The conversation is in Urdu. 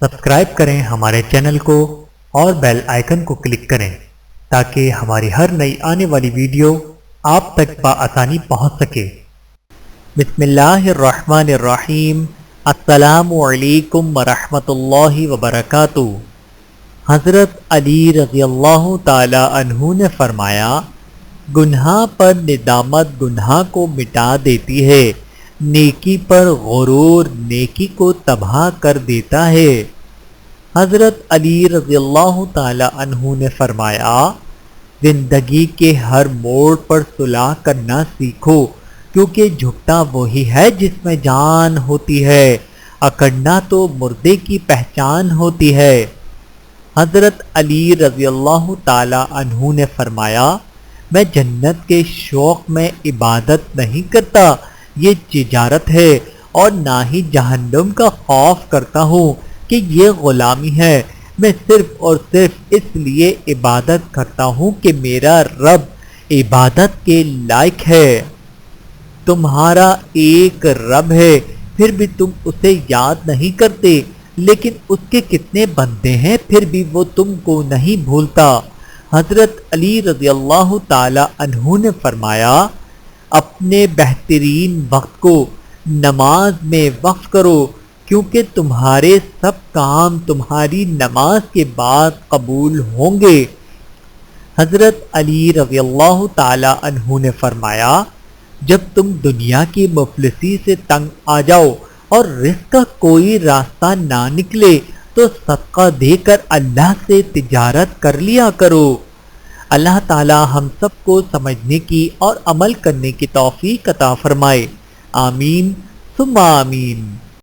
سبسکرائب کریں ہمارے چینل کو اور بیل آئیکن کو کلک کریں تاکہ ہماری ہر نئی آنے والی ویڈیو آپ تک بآسانی پہنچ سکے۔ بسم اللہ الرحمن الرحیم۔ السلام علیکم ورحمۃ اللہ وبرکاتہ۔ حضرت علی رضی اللہ تعالی عنہ نے فرمایا، گناہ پر ندامت گناہ کو مٹا دیتی ہے، نیکی پر غرور نیکی کو تباہ کر دیتا ہے۔ حضرت علی رضی اللہ تعالی عنہ نے فرمایا، زندگی کے ہر موڑ پر صلح کرنا سیکھو، کیونکہ جھکتا وہی ہے جس میں جان ہوتی ہے، اکڑنا تو مردے کی پہچان ہوتی ہے۔ حضرت علی رضی اللہ تعالی عنہ نے فرمایا، میں جنت کے شوق میں عبادت نہیں کرتا، یہ تجارت ہے، اور نہ ہی جہنم کا خوف کرتا ہوں کہ یہ غلامی ہے۔ میں صرف اور صرف اس لیے عبادت کرتا ہوں کہ میرا رب عبادت کے لائق ہے۔ تمہارا ایک رب ہے، پھر بھی تم اسے یاد نہیں کرتے، لیکن اس کے کتنے بندے ہیں پھر بھی وہ تم کو نہیں بھولتا۔ حضرت علی رضی اللہ تعالی عنہ نے فرمایا، اپنے بہترین وقت کو نماز میں وقف کرو، کیونکہ تمہارے سب کام تمہاری نماز کے بعد قبول ہوں گے۔ حضرت علی رضی اللہ تعالی عنہ نے فرمایا، جب تم دنیا کی مفلسی سے تنگ آ جاؤ اور رزق کا کوئی راستہ نہ نکلے تو صدقہ دے کر اللہ سے تجارت کر لیا کرو۔ اللہ تعالی ہم سب کو سمجھنے کی اور عمل کرنے کی توفیق عطا فرمائے۔ آمین ثم آمین۔